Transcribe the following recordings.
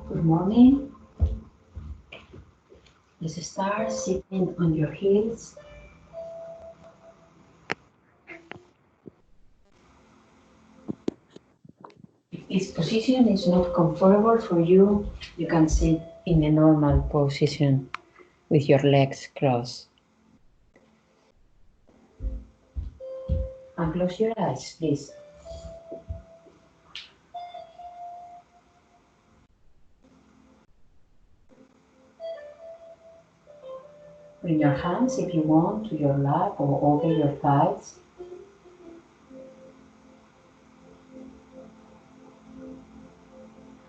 Good morning. Let's start sitting on your heels. If this position is not comfortable for you, you can sit in a normal position with your legs crossed. And close your eyes, please. Bring your hands, if you want, to your lap or over your thighs.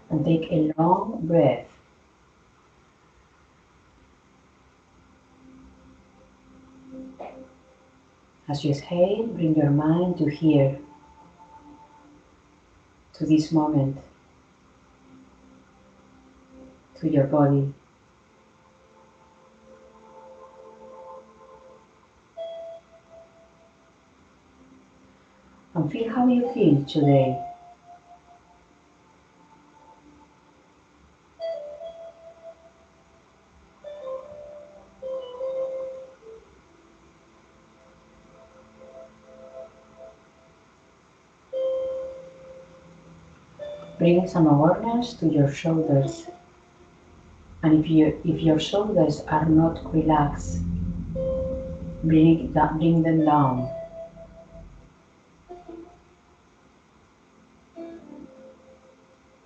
And take a long breath. As you exhale, bring your mind to here, to this moment, to your body. And feel how you feel today. Bring some awareness to your shoulders. And if your shoulders are not relaxed, bring them down.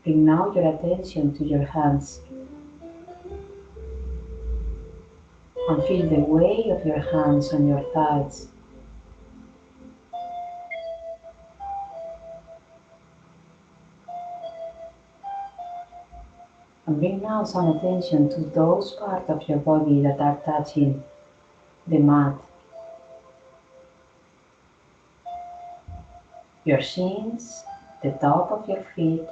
Bring now your attention to your hands and feel the weight of your hands on your thighs. And bring now some attention to those parts of your body that are touching the mat. Your shins, the top of your feet,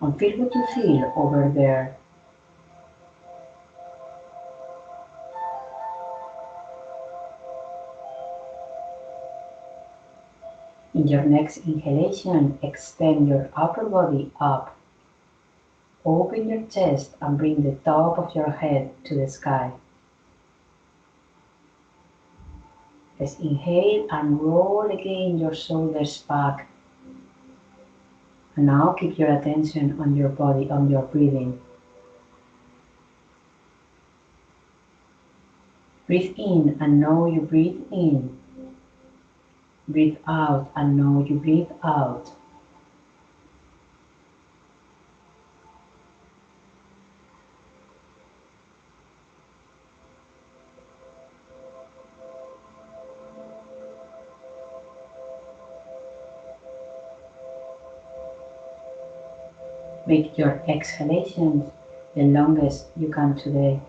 and feel what you feel over there. In your next inhalation, extend your upper body up. Open your chest and bring the top of your head to the sky. Let's inhale and roll again your shoulders back. And now keep your attention on your body, on your breathing. Breathe in and know you breathe in. Breathe out and know you breathe out. Make your exhalations the longest you can today.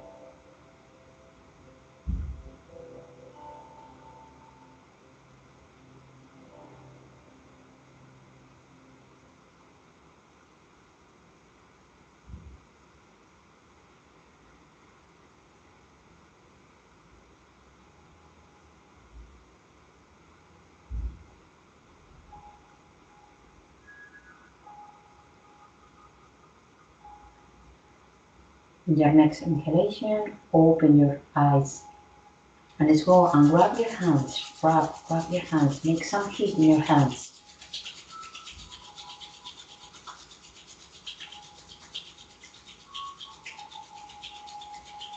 In your next inhalation, open your eyes. And let's go and grab your hands. Grab your hands. Make some heat in your hands.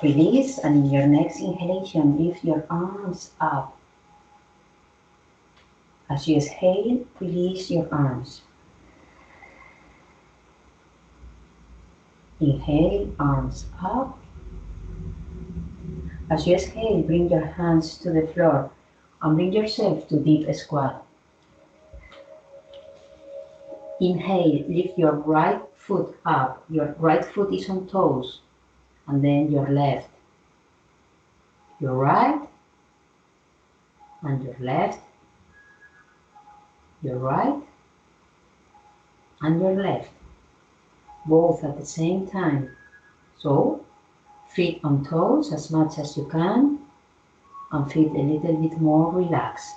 Release, and in your next inhalation, lift your arms up. As you exhale, release your arms. Inhale, arms up. As you exhale, bring your hands to the floor and bring yourself to deep squat. Inhale, lift your right foot up. Your right foot is on toes, and then your left. Your right, and your left. Your right, and your left. Both at the same time. So, feet on toes as much as you can, and feet a little bit more relaxed.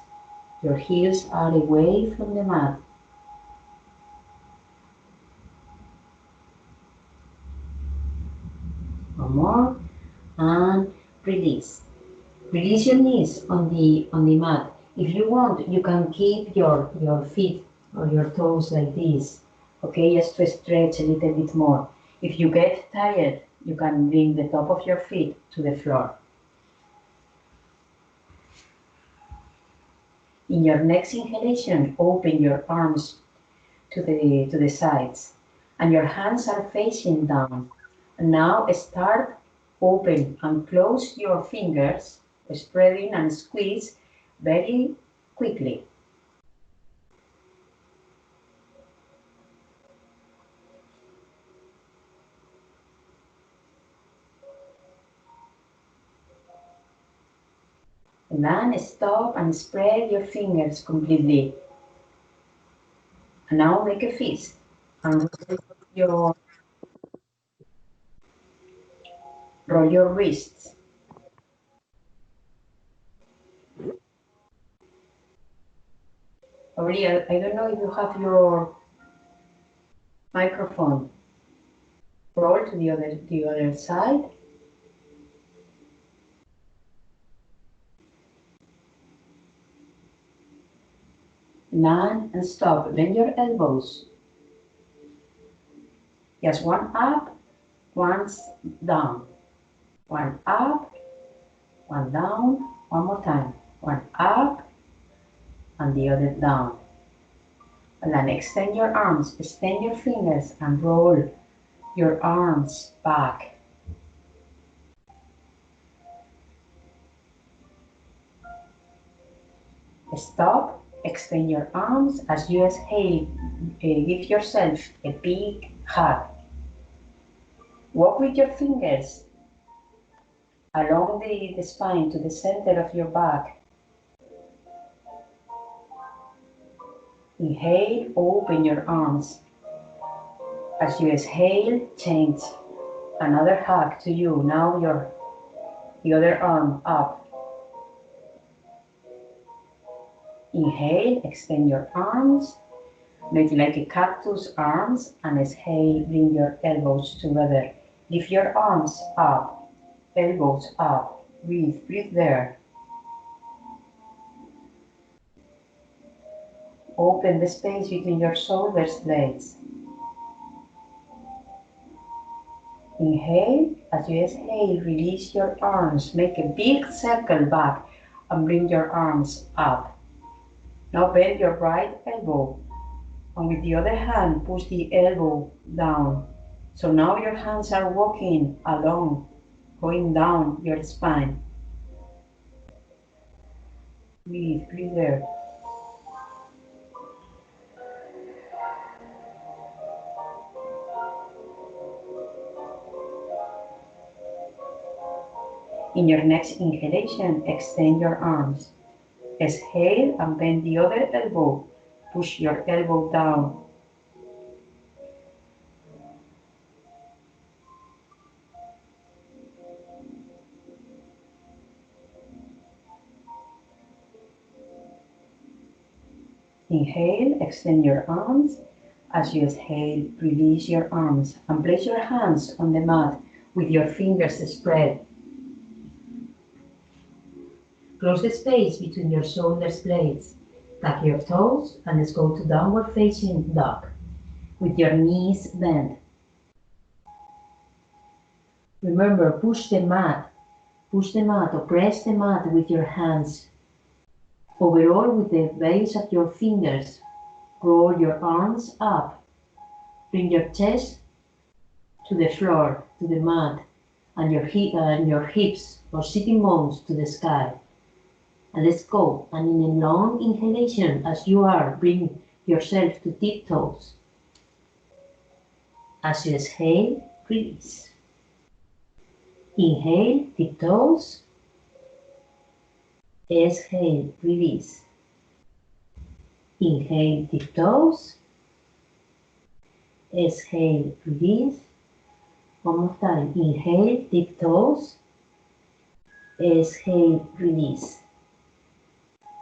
Your heels are away from the mat. One more. And release. Release your knees on the mat. If you want, you can keep your feet or your toes like this. Okay, just to stretch a little bit more. If you get tired, you can bring the top of your feet to the floor. In your next inhalation, open your arms to the sides and your hands are facing down. And now start open and close your fingers, spreading and squeeze very quickly. And then stop and spread your fingers completely. And now make a fist and roll your wrists. Aurelia, I don't know if you have your microphone. Roll to the other side. Land and stop. Bend your elbows. Just one up, one down. One up, one down. One more time. One up and the other down. And then extend your arms, extend your fingers and roll your arms back. Stop, extend your arms as you exhale. Give yourself a big hug. Walk with your fingers along the spine to the center of your back. Inhale, open your arms. As you exhale, change. Another hug to you. Now the other arm up. Inhale, extend your arms. Make like a cactus arms and exhale, bring your elbows together. Lift your arms up, elbows up. Breathe, breathe there. Open the space between your shoulder blades. Inhale, as you exhale, release your arms. Make a big circle back and bring your arms up. Now bend your right elbow and with the other hand push the elbow down. So now your hands are walking along, going down your spine. Breathe, breathe there. In your next inhalation, extend your arms. Exhale and bend the other elbow. Push your elbow down. Inhale, extend your arms. As you exhale, release your arms and place your hands on the mat with your fingers spread. Close the space between your shoulder blades. Tuck your toes and let's go to downward facing dog with your knees bent. Remember, push the mat or press the mat with your hands. Overall, with the base of your fingers, roll your arms up. Bring your chest to the floor, to the mat, and your hips or sitting bones to the sky. And let's go. And in a long inhalation, as you are, bring yourself to tiptoes. As you exhale, release. Inhale, tiptoes. Exhale, release. Inhale, tiptoes. Exhale, release. One more time. Inhale, tiptoes. Exhale, release.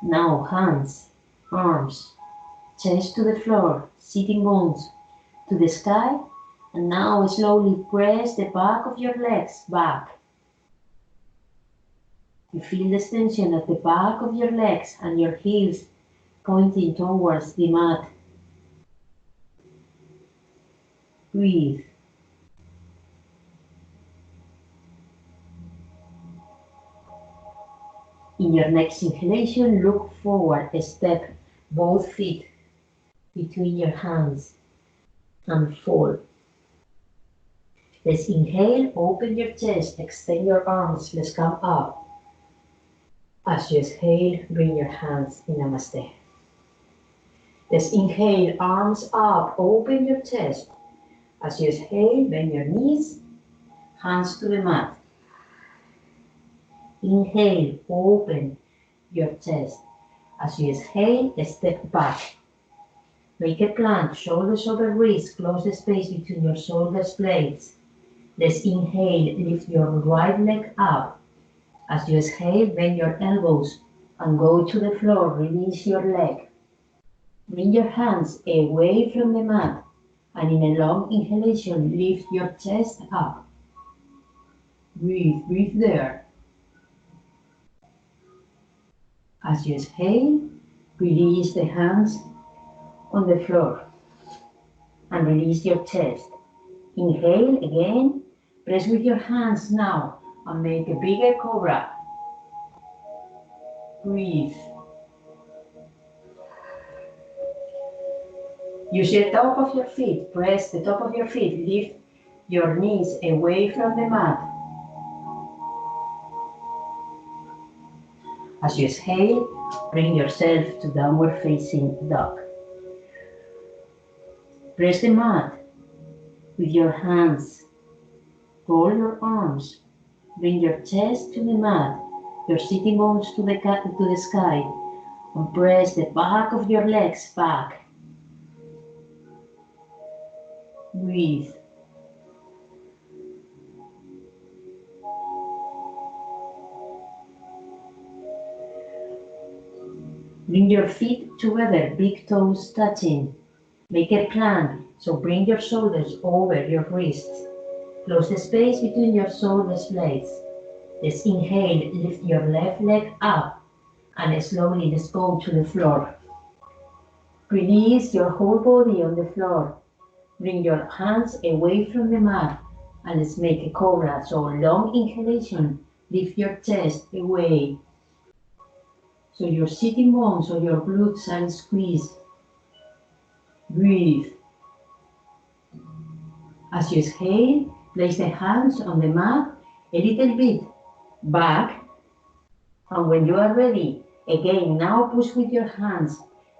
Now hands, arms, chest to the floor, sitting bones to the sky, And now slowly press the back of your legs back. You feel the tension at the back of your legs and your heels pointing towards the mat. Breathe. In your next inhalation, look forward, step both feet between your hands and fold. Let's inhale, open your chest, extend your arms, let's come up. As you exhale, bring your hands in Namaste. Let's inhale, arms up, open your chest. As you exhale, bend your knees, hands to the mat. Inhale, open your chest. As you exhale, step back. Make a plank, shoulders over wrists, close the space between your shoulders blades. Let's inhale, lift your right leg up. As you exhale, bend your elbows and go to the floor, release your leg. Bring your hands away from the mat and in a long inhalation, lift your chest up. Breathe, breathe there. As you exhale, release the hands on the floor and release your chest. Inhale again, press with your hands now and make a bigger cobra. Breathe. Use the top of your feet, press the top of your feet, lift your knees away from the mat. As you exhale, bring yourself to downward facing dog. Press the mat with your hands. Roll your arms. Bring your chest to the mat, your sitting bones to the sky, and press the back of your legs back. Breathe. Bring your feet together, big toes touching. Make a plank, so bring your shoulders over your wrists. Close the space between your shoulders blades. Let's inhale, lift your left leg up, and slowly let's go to the floor. Release your whole body on the floor. Bring your hands away from the mat, and let's make a cobra. So long inhalation, lift your chest away. So your sitting bones or your glutes are squeezed. Breathe. As you exhale, place the hands on the mat a little bit back. And when you are ready, again, now push with your hands.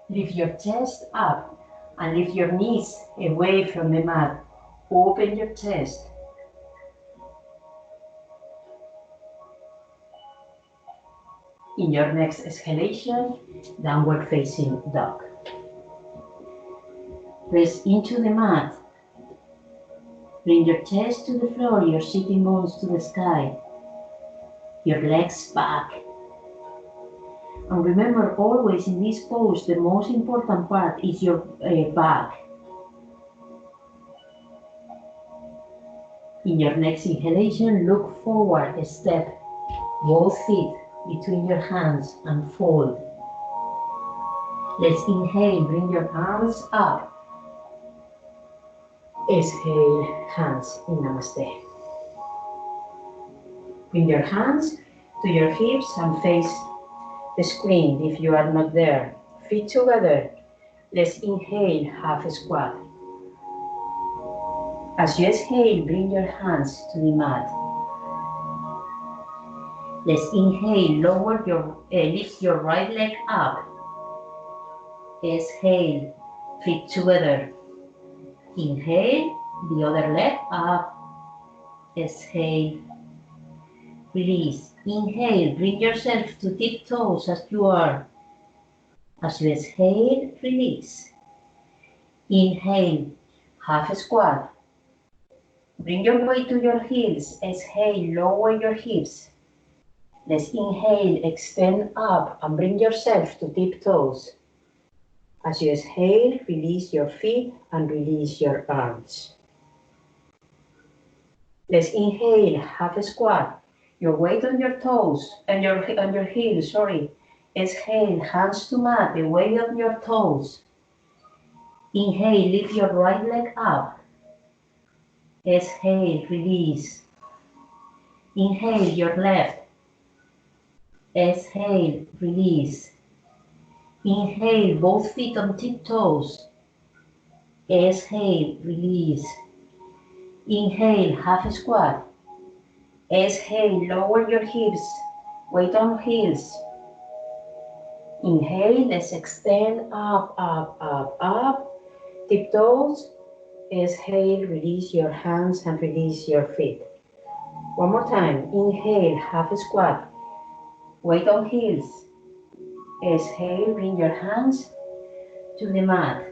Lift your chest up and lift your knees away from the mat. Open your chest. In your next exhalation, downward facing dog. Press into the mat. Bring your chest to the floor, your sitting bones to the sky. Your legs back. And remember always in this pose, the most important part is your back. In your next inhalation, look forward, step both feet between your hands and fold. Let's inhale, bring your arms up. Exhale, hands in Namaste. Bring your hands to your hips and face the screen if you are not there. Feet together. Let's inhale, half squat. As you exhale, bring your hands to the mat. Let's inhale, lift your right leg up. Exhale, feet together. Inhale, the other leg up. Exhale, release. Inhale, bring yourself to tiptoes as you are. As you exhale, release. Inhale, half squat. Bring your weight to your heels. Exhale, lower your hips. Let's inhale, extend up and bring yourself to tiptoes. As you exhale, release your feet and release your arms. Let's inhale, half a squat. Your weight on your toes, and on your heels, sorry. Exhale, hands to mat, the weight on your toes. Inhale, lift your right leg up. Exhale, release. Inhale, your left. Exhale, release. Inhale, both feet on tiptoes. Exhale, release. Inhale, half squat. Exhale, lower your hips, weight on heels. Inhale, let's extend up, up, up, up. Tiptoes. Exhale, release your hands and release your feet. One more time. Inhale, half squat. Weight on heels. Exhale, bring your hands to the mat.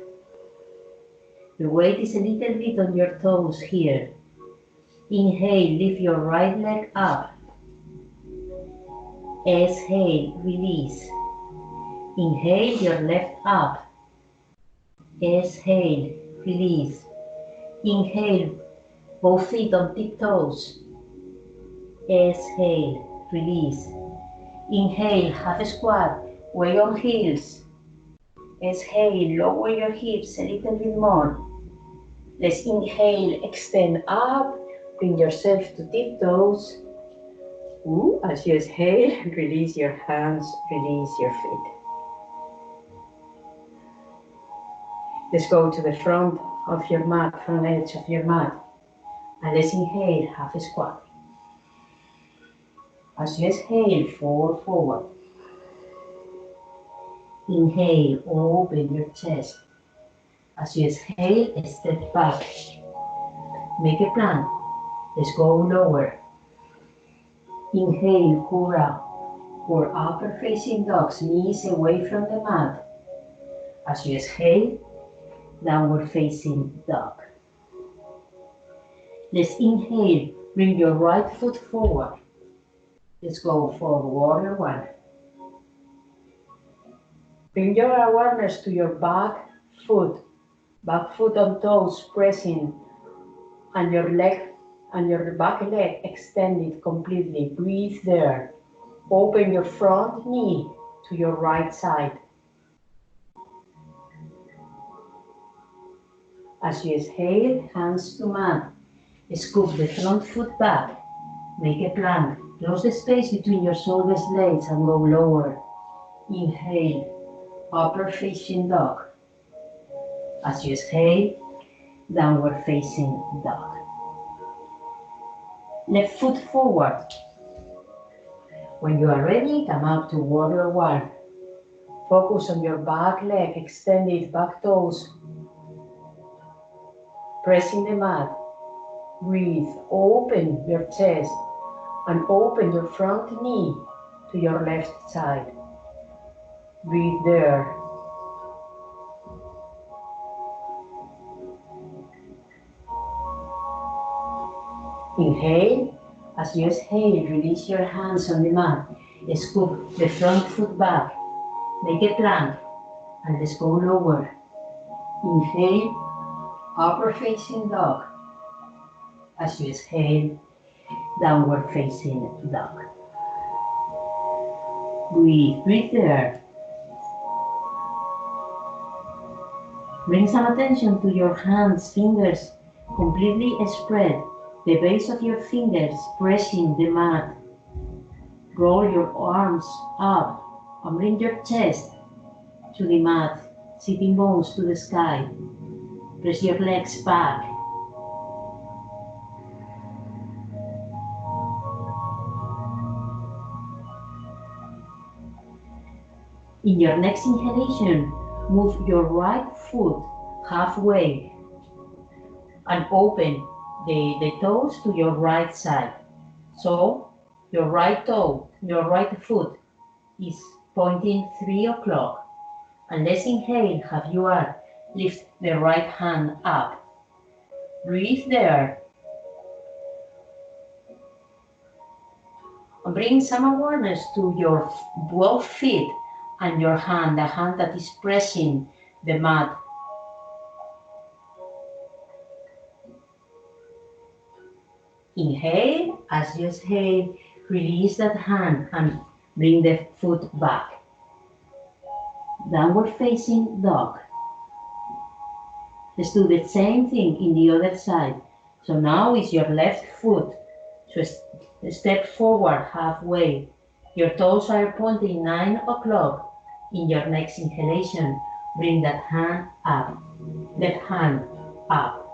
The weight is a little bit on your toes here. Inhale, lift your right leg up. Exhale, release. Inhale, your left up. Exhale, release. Inhale, both feet on tiptoes. Exhale, release. Inhale, half squat, weight on heels. Exhale, lower your hips a little bit more. Let's inhale, extend up, bring yourself to tiptoes. As you exhale, release your hands, release your feet. Let's go to the front of your mat, front edge of your mat. And let's inhale, half a squat. As you exhale, forward. Inhale, open your chest. As you exhale, step back. Make a plank. Let's go lower. Inhale, cobra, or upper facing dogs, knees away from the mat. As you exhale, downward facing dog. Let's inhale, bring your right foot forward. Let's go for warrior one. Bring your awareness to your back foot on toes pressing, and your leg and your back leg extended completely. Breathe there. Open your front knee to your right side. As you exhale, hands to mat. Scoop the front foot back. Make a plank. Close the space between your shoulder blades and go lower. Inhale, upper facing dog. As you exhale, downward facing dog. Left foot forward. When you are ready, come up to warrior one. Focus on your back leg, extended back toes. Pressing the mat. Breathe, open your chest and open your front knee to your left side. Breathe there. Inhale. As you exhale, release your hands on the mat. Scoop the front foot back. Make a plank and let's go lower. Inhale, upper facing dog. As you exhale, downward facing dog. Breathe there. Bring some attention to your hands, fingers completely spread. The base of your fingers pressing the mat. Roll your arms up and bring your chest to the mat, sitting bones to the sky. Press your legs back. In your next inhalation, move your right foot halfway and open the toes to your right side. So your right toe, your right foot is pointing 3 o'clock. And let's inhale, have you are. Lift the right hand up. Breathe there. And bring some awareness to your both feet and your hand, the hand that is pressing the mat. Inhale, as you exhale, release that hand and bring the foot back. Downward facing dog. Let's do the same thing in the other side. So now is your left foot. So step forward halfway. Your toes are pointing 9 o'clock. In your next inhalation, bring that hand up. Left hand up.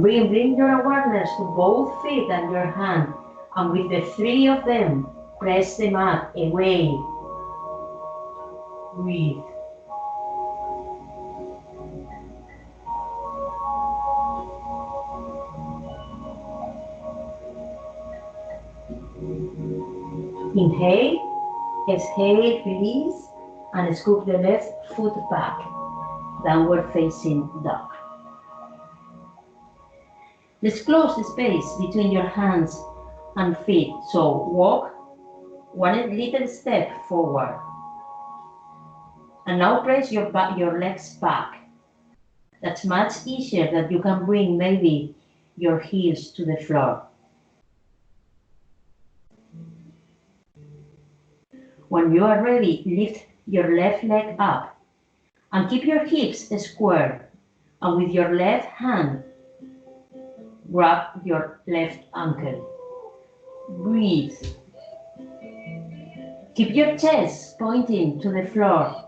Bring your awareness to both feet and your hand. And with the 3 of them, press the mat away. Breathe. Inhale, exhale, release, and scoop the left foot back. Downward facing dog. Let's close the space between your hands and feet. So walk one little step forward. And now press your legs back. That's much easier that you can bring maybe your heels to the floor. When you are ready, lift your left leg up and keep your hips square. And with your left hand, grab your left ankle. Breathe. Keep your chest pointing to the floor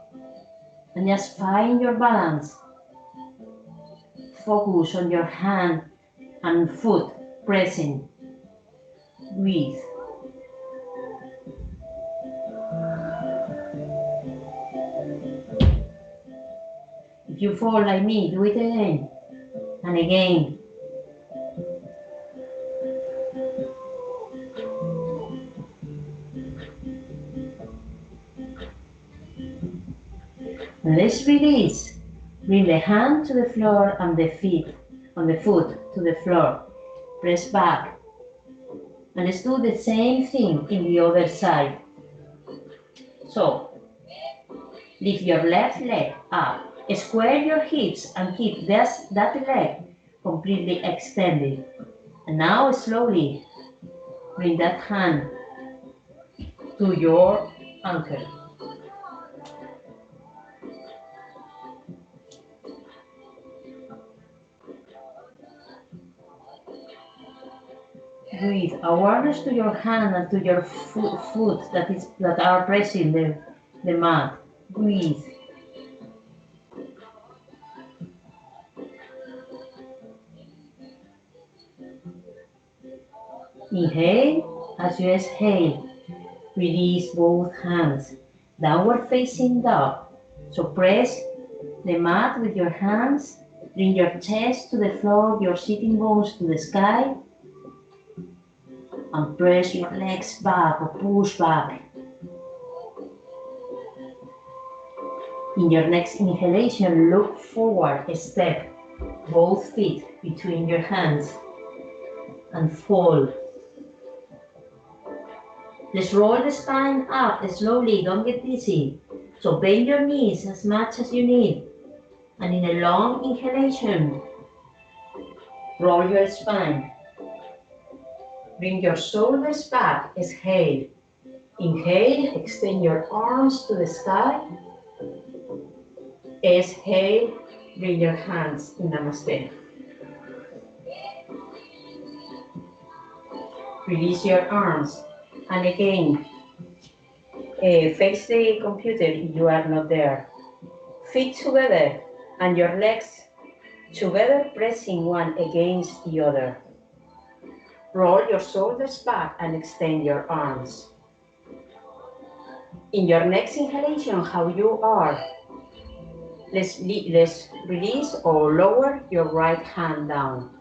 and just find your balance. Focus on your hand and foot pressing. Breathe. If you fall like me, do it again and again. And let's release. Bring the hand to the floor and the foot to the floor. Press back. And let's do the same thing in the other side. So, lift your left leg up. Square your hips and keep that leg completely extended. And now slowly bring that hand to your ankle. Breathe. Awareness to your hand and to your foot that are pressing the mat. Breathe. Inhale, as you exhale, release both hands. Downward facing dog. So press the mat with your hands. Bring your chest to the floor, your sitting bones to the sky. And press your legs back or push back. In your next inhalation, look forward a step, both feet between your hands, and fold. Let's roll the spine up slowly, don't get dizzy. So bend your knees as much as you need. And in a long inhalation, roll your spine. Bring your shoulders back, exhale. Inhale, extend your arms to the sky. Exhale, bring your hands in Namaste. Release your arms. And again, face the computer if you are not there. Feet together and your legs together, pressing one against the other. Roll your shoulders back and extend your arms. In your next inhalation, how you are, let's release or lower your right hand down.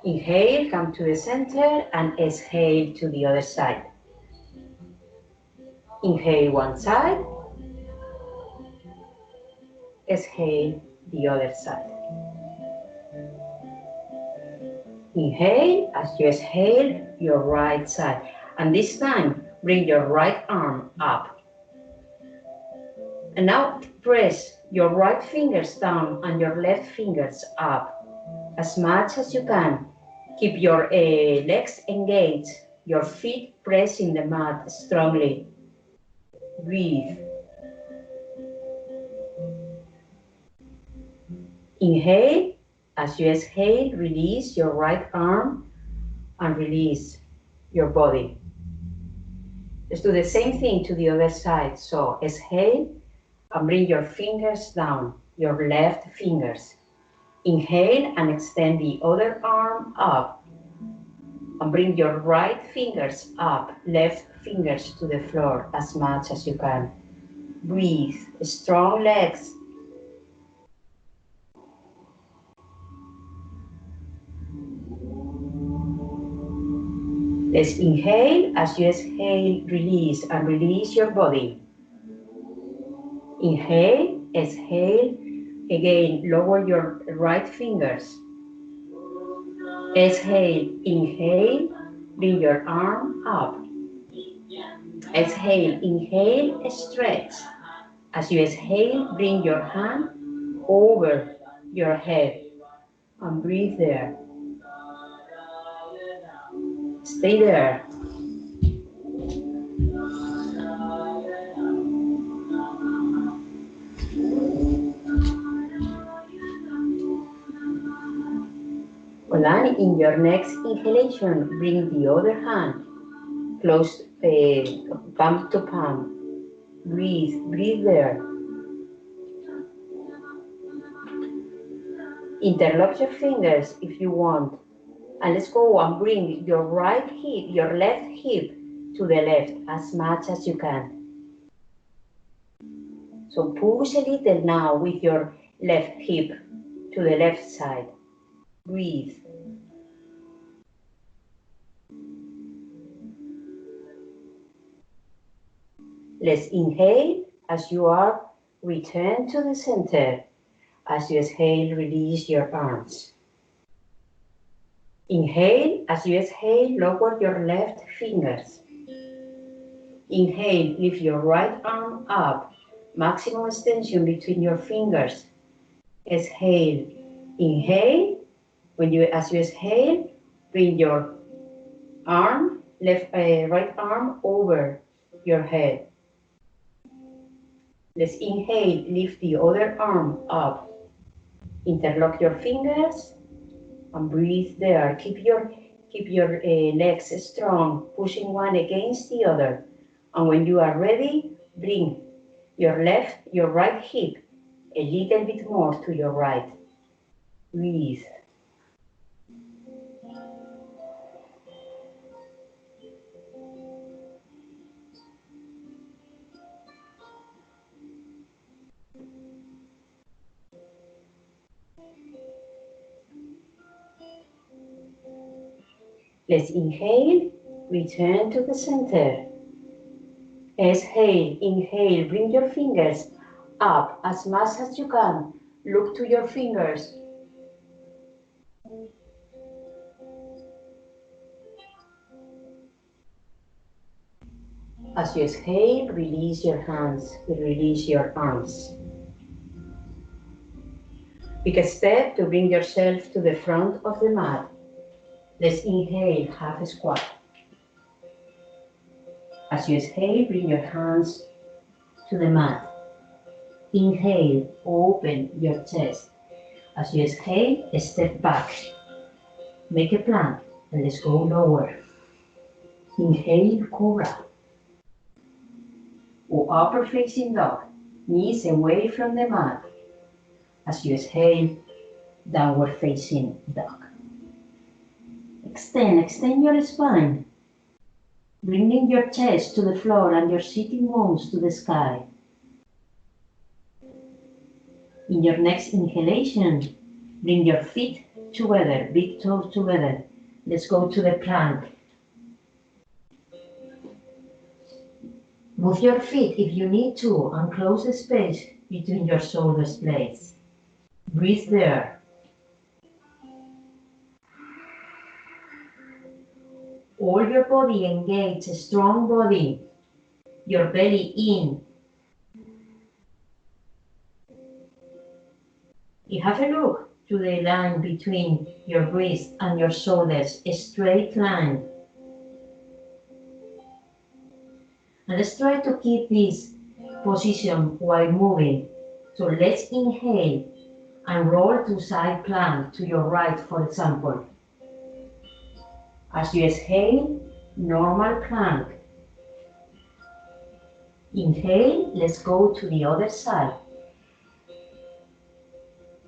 Inhale, come to the center, and exhale to the other side. Inhale one side, exhale the other side. Inhale, as you exhale, your right side. And this time, bring your right arm up. And now press your right fingers down and your left fingers up as much as you can. Keep your legs engaged, your feet pressing the mat strongly. Breathe. Inhale. As you exhale, release your right arm and release your body. Let's do the same thing to the other side. So exhale and bring your fingers down, your left fingers. Inhale and extend the other arm up. And bring your right fingers up, left fingers to the floor as much as you can. Breathe, strong legs. Let's inhale. As you exhale, release and release your body. Inhale, exhale. Again, lower your right fingers. Exhale, inhale, bring your arm up. Exhale, inhale, stretch. As you exhale, bring your hand over your head and breathe there. Stay there. Well, and in your next inhalation, bring the other hand close, palm to palm. Breathe, breathe there. Interlock your fingers if you want. And let's go and bring your right hip, your left hip to the left as much as you can. So push a little now with your left hip to the left side. Breathe. Let's inhale as you are. Return to the center. As you exhale, release your arms. Inhale. As you exhale, lower your left fingers. Inhale, lift your right arm up. Maximum extension between your fingers. Exhale. Inhale. As you exhale, bring your arm, right arm over your head. Let's inhale, lift the other arm up. Interlock your fingers and breathe there. Keep your legs strong, pushing one against the other. And when you are ready, bring your right hip a little bit more to your right. Breathe. Let's inhale, return to the center. Exhale, inhale, bring your fingers up as much as you can. Look to your fingers. As you exhale, release your hands, release your arms. Take a step to bring yourself to the front of the mat. Let's inhale, half a squat. As you exhale, bring your hands to the mat. Inhale, open your chest. As you exhale, step back. Make a plank and let's go lower. Inhale, cobra. Or upper facing dog. Knees away from the mat. As you exhale, downward facing dog. Extend your spine. Bringing your chest to the floor and your sitting bones to the sky. In your next inhalation, bring your feet together, big toes together. Let's go to the plank. Move your feet if you need to and close the space between your shoulder blades. Breathe there. All your body engage, a strong body. Your belly in. You have a look to the line between your wrist and your shoulders, a straight line. And let's try to keep this position while moving. So let's inhale and roll to side plank to your right, for example. As you exhale, normal plank. Inhale, let's go to the other side.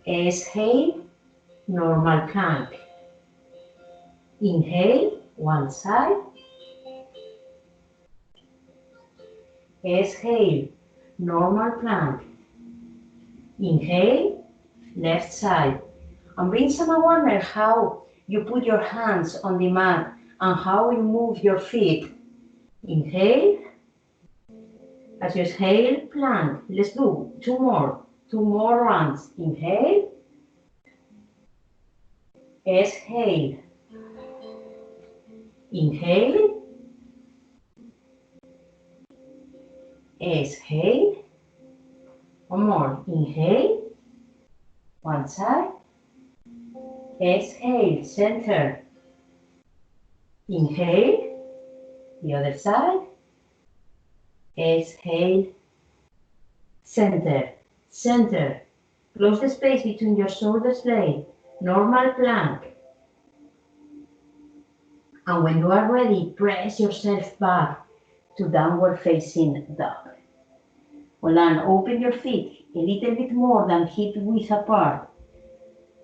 Exhale, normal plank. Inhale, one side. Exhale, normal plank. Inhale, left side. And bring some awareness how you put your hands on the mat and how you move your feet. Inhale. As you exhale, plank. Let's do two more rounds. Inhale. Exhale. Inhale. Exhale. One more. Inhale. One side. Exhale. Center. Inhale. The other side. Exhale. Center. Center. Close the space between your shoulders blade. Normal plank. And when you are ready, press yourself back to downward facing dog. Well, and open your feet a little bit more than hip width apart.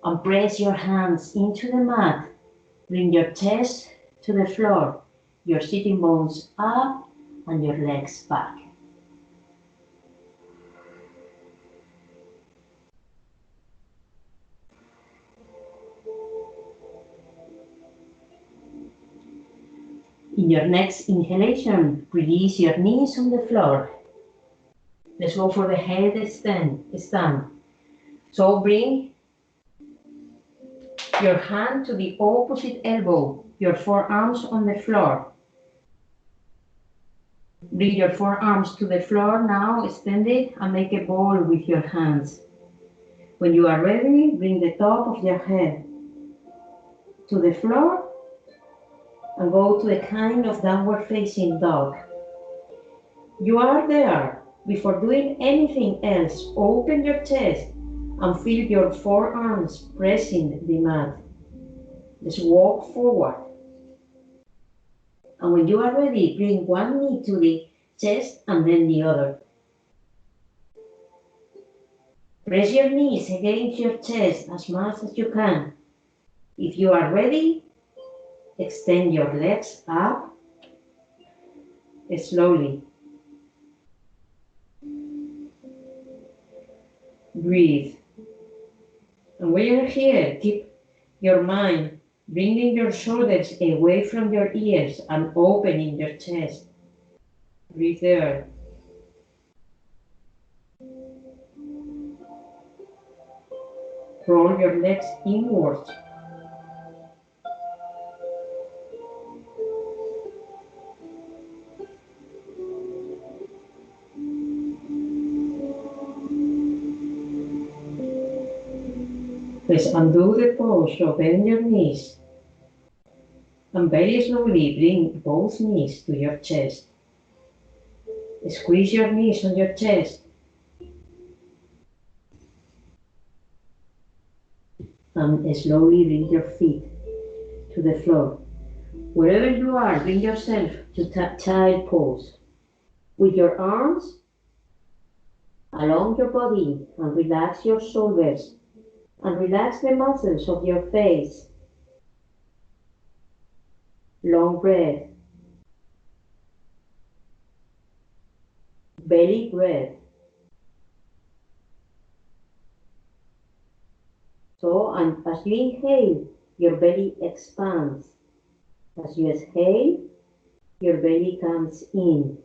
And press your hands into the mat. Bring your chest to the floor, your sitting bones up and your legs back. In your next inhalation, release your knees on the floor. Let's go for the head stand. So bring your hand to the opposite elbow, your forearms on the floor. Bring your forearms to the floor now, extend it and make a ball with your hands. When you are ready, bring the top of your head to the floor and go to a kind of downward facing dog. You are there. Before doing anything else, open your chest and feel your forearms pressing the mat. Just walk forward. And when you are ready, bring one knee to the chest and then the other. Press your knees against your chest as much as you can. If you are ready, extend your legs up slowly. Breathe. And when you're here, keep your mind bringing your shoulders away from your ears and opening your chest. Breathe there. Roll your legs inwards. Let's undo the pose, so bend your knees. And very slowly bring both knees to your chest. Squeeze your knees on your chest. And slowly bring your feet to the floor. Wherever you are, bring yourself to child pose. With your arms along your body and relax your shoulders and relax the muscles of your face. Long breath. Belly breath. So, and as you inhale, your belly expands. As you exhale, your belly comes in.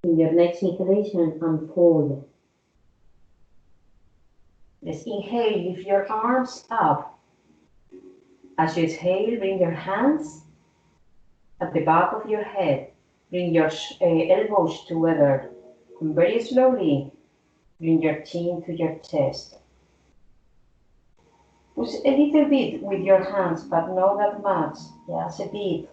In your next inhalation, unfold. Let's inhale, lift your arms up. As you exhale, bring your hands at the back of your head. Bring your elbows together. And very slowly, bring your chin to your chest. Push a little bit with your hands, but not that much, just a bit.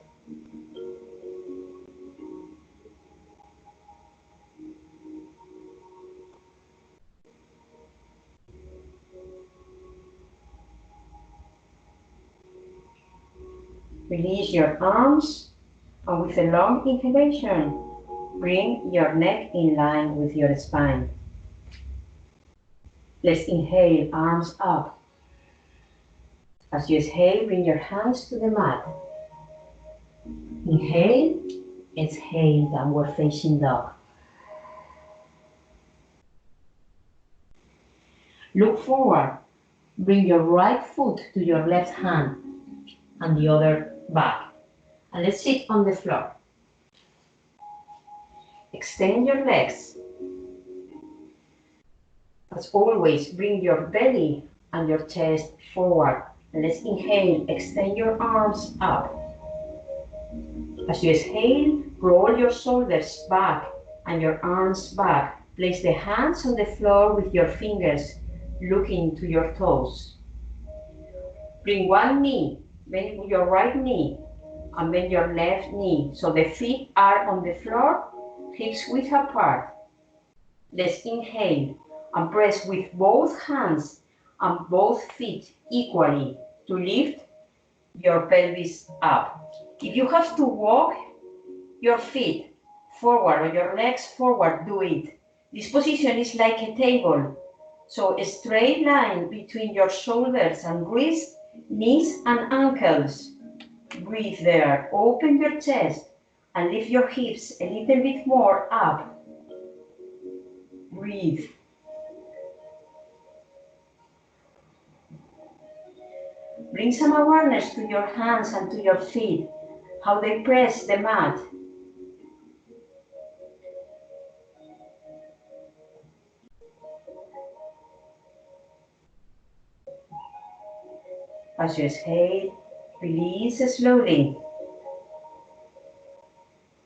Release your arms, and with a long inhalation, bring your neck in line with your spine. Let's inhale, arms up. As you exhale, bring your hands to the mat. Inhale, exhale, downward facing dog. Look forward. Bring your right foot to your left hand and the other back. And let's sit on the floor. Extend your legs. As always, bring your belly and your chest forward. And let's inhale, extend your arms up. As you exhale, roll your shoulders back and your arms back. Place the hands on the floor with your fingers looking to your toes. Bring one knee, bend your right knee, and bend your left knee. So the feet are on the floor, hips width apart. Let's inhale and press with both hands and both feet equally to lift your pelvis up. If you have to walk your feet forward or your legs forward, do it. This position is like a table. So a straight line between your shoulders and wrists, knees and ankles. Breathe there. Open your chest and lift your hips a little bit more up. Breathe. Bring some awareness to your hands and to your feet, how they press the mat. As you exhale, release slowly.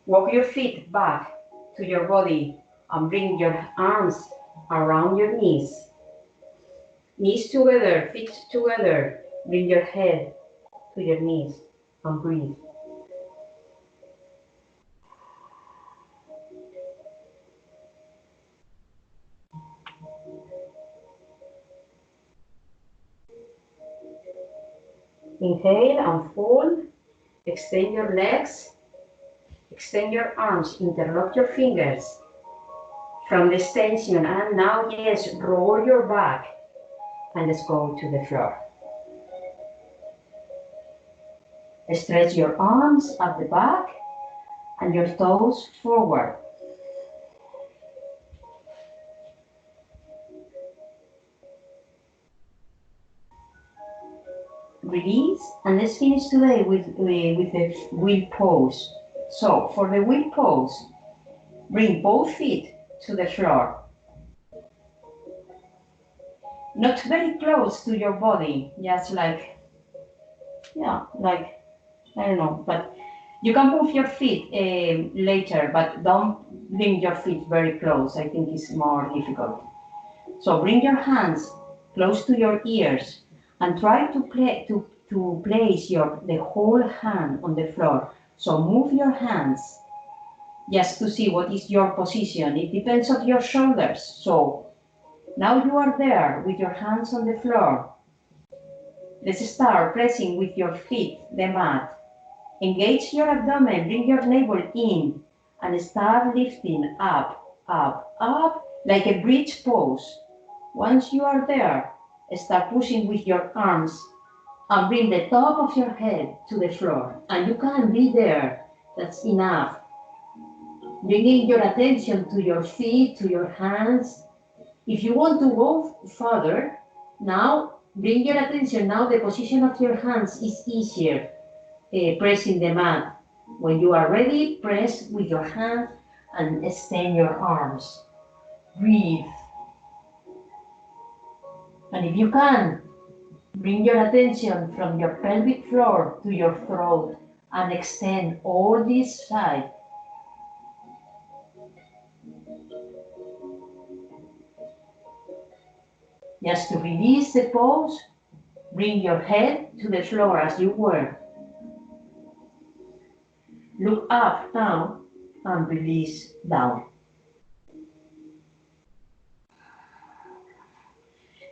Walk your feet back to your body and bring your arms around your knees. Knees together, feet together. Bring your head to your knees and breathe. Inhale and fold. Extend your legs. Extend your arms. Interlock your fingers from the extension. And now, yes, roll your back. And let's go to the floor. Stretch your arms at the back and your toes forward. Release, and let's finish today with the wheel pose. So for the wheel pose, bring both feet to the floor. Not very close to your body, just like, I don't know, but you can move your feet later, but don't bring your feet very close. I think it's more difficult. So bring your hands close to your ears and try to place the whole hand on the floor. So move your hands just to see what is your position. It depends on your shoulders. So now you are there with your hands on the floor. Let's start pressing with your feet the mat. Engage your abdomen, bring your navel in, and start lifting up, up, up, like a bridge pose. Once you are there, start pushing with your arms and bring the top of your head to the floor. And you can be there, that's enough. Bringing your attention to your feet, to your hands. If you want to go further, now bring your attention. Now the position of your hands is easier. Pressing the mat. When you are ready, press with your hand and extend your arms. Breathe. And if you can, bring your attention from your pelvic floor to your throat and extend all this side. Just to release the pose, bring your head to the floor as you were. Look up now and release down.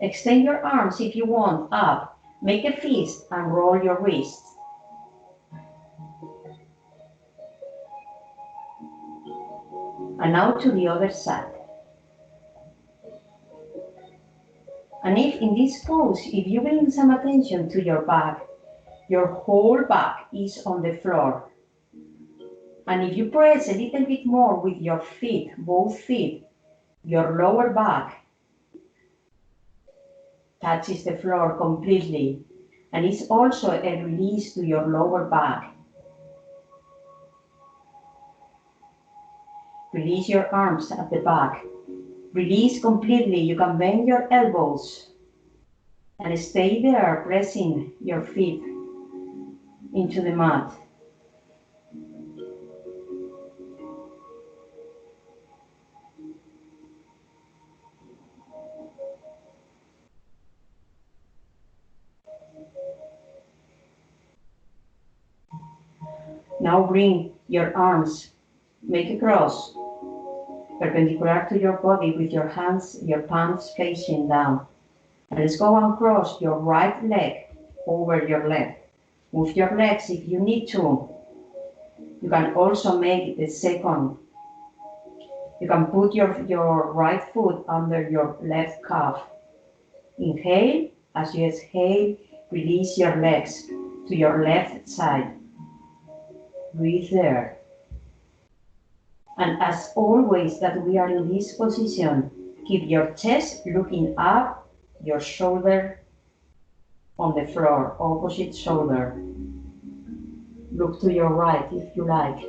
Extend your arms if you want up. Make a fist and roll your wrists. And now to the other side. And if in this pose, if you bring some attention to your back, your whole back is on the floor. And if you press a little bit more with your feet, both feet, your lower back touches the floor completely. And it's also a release to your lower back. Release your arms at the back. Release completely. You can bend your elbows and stay there pressing your feet into the mat. Now bring your arms, make a cross, perpendicular to your body with your hands, your palms facing down. And let's go and cross your right leg over your left. Move your legs if you need to. You can also make the second. You can put your right foot under your left calf. Inhale. As you exhale, release your legs to your left side. Breathe there. And as always that we are in this position, keep your chest looking up, your shoulder on the floor, opposite shoulder. Look to your right if you like.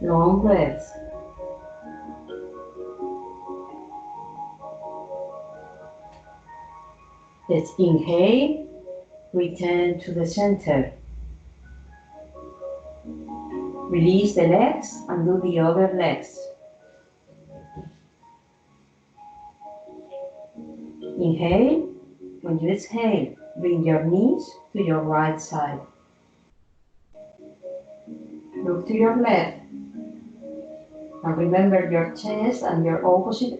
Long breaths. Let's inhale, return to the center. Release the legs and do the other legs. Inhale. When you exhale, bring your knees to your right side. Look to your left. And remember your chest and your opposite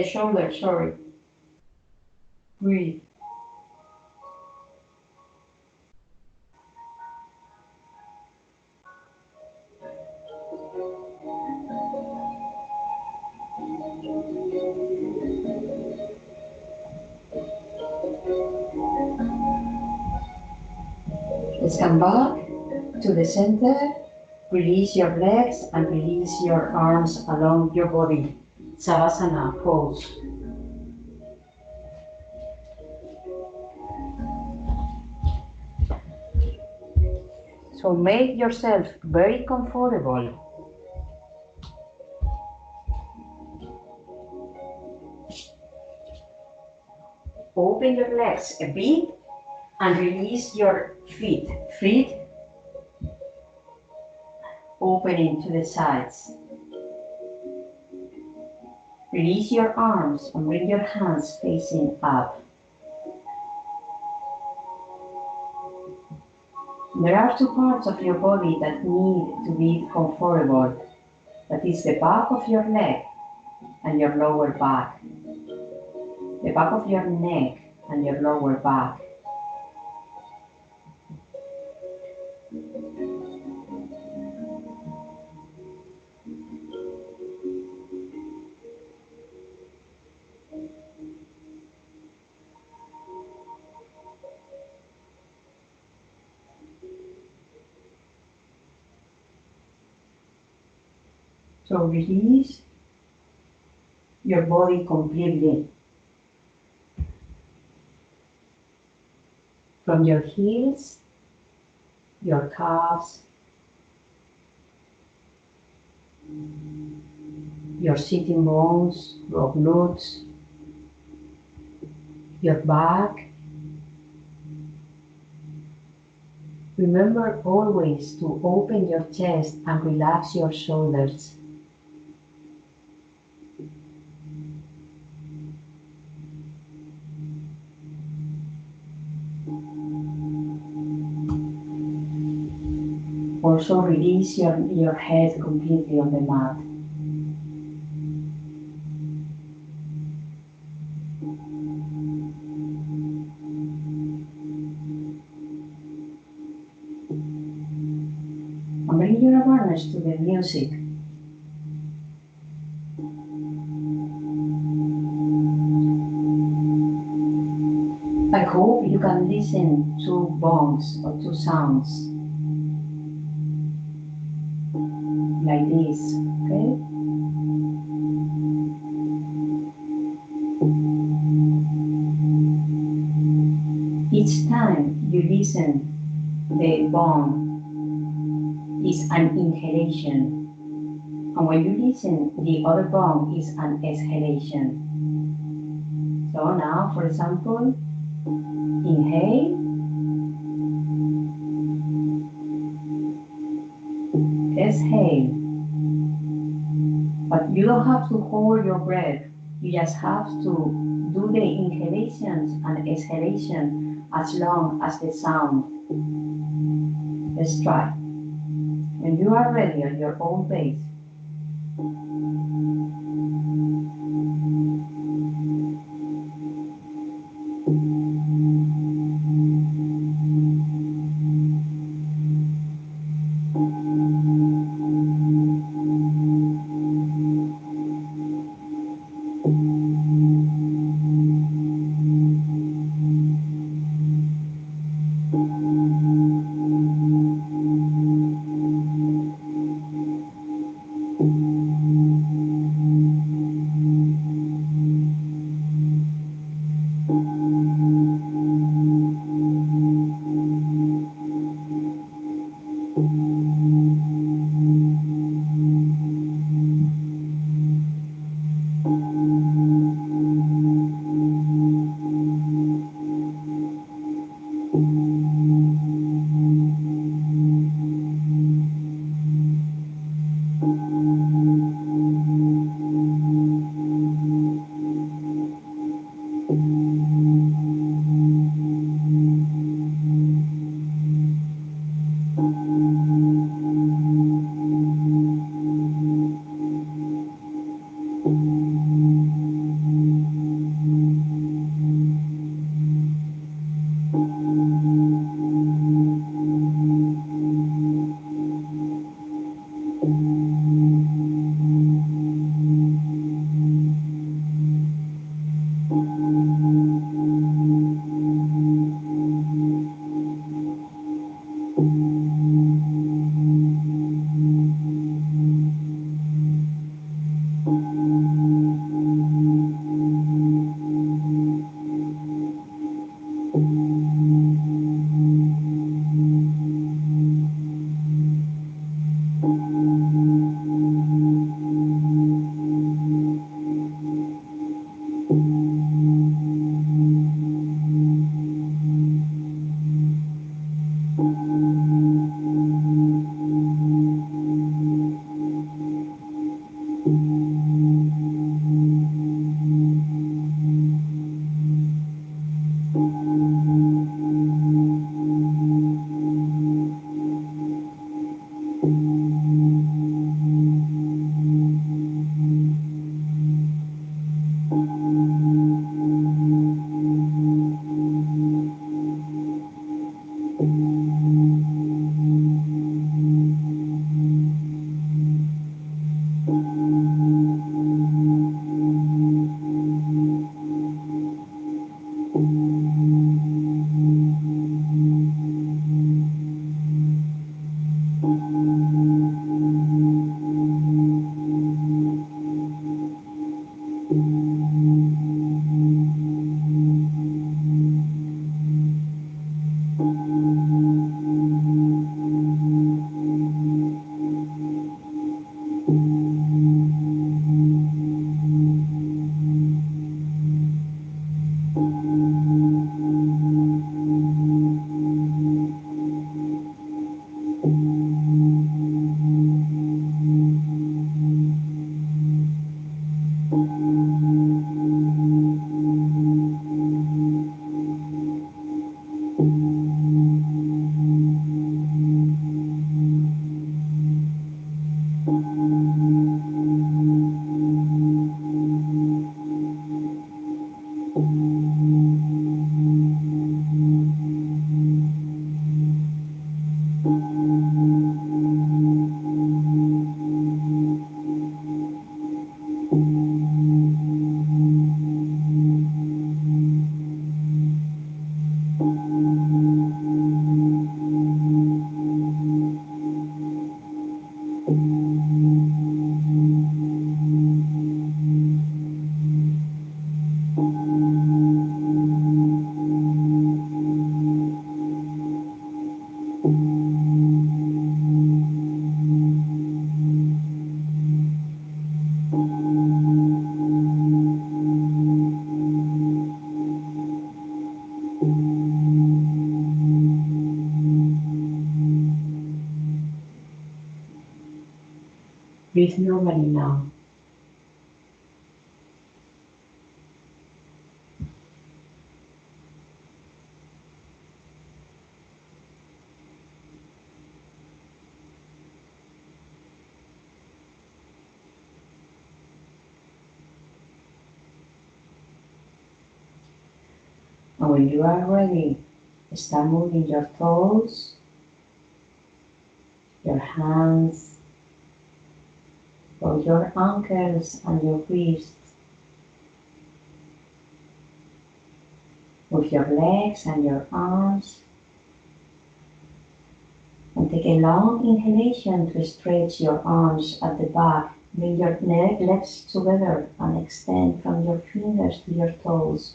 shoulder, sorry. Breathe. Let's come back to the center. Release your legs and release your arms along your body. Savasana pose. So make yourself very comfortable. Open your legs a bit and release your feet. Feet opening to the sides. Release your arms and bring your hands facing up. There are two parts of your body that need to be comfortable. That is the back of your leg and your lower back. The back of your neck and your lower back. So release your body completely. From your heels, your calves, your sitting bones, your glutes, your back. Remember always to open your chest and relax your shoulders. Also release your head completely on the mat. And bring your awareness to the music. I hope you can listen to bongs or to sounds like this, okay? Each time you listen, the bong is an inhalation, and when you listen, the other bong is an exhalation. So now, for example, inhale, exhale. But you don't have to hold your breath. You just have to do the inhalations and exhalation as long as the sound. Let's try. When you are ready at your own pace, Breathe normally now. And when you are ready, start moving your toes, your hands, or your ankles and your wrists, with your legs and your arms. And take a long inhalation to stretch your arms at the back. Bring your legs together and extend from your fingers to your toes.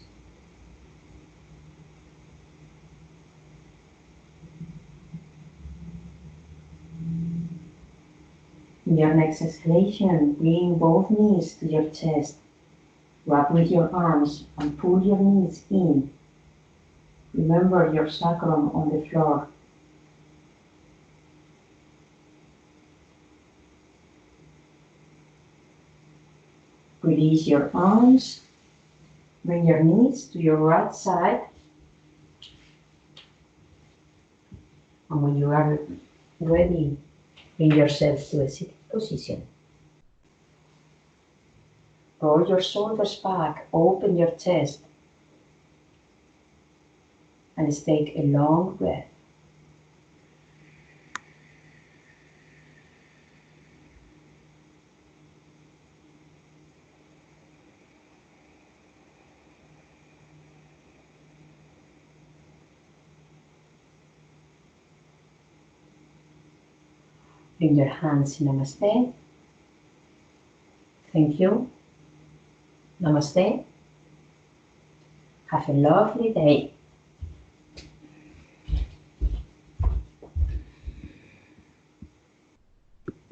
In your next exhalation, bring both knees to your chest. Wrap with your arms and pull your knees in. Remember your sacrum on the floor. Release your arms. Bring your knees to your right side. And when you are ready, bring yourself to a sitting position. Roll your shoulders back, open your chest, and let's take a long breath. Bring your hands in Namaste. Thank you. Namaste. Have a lovely day.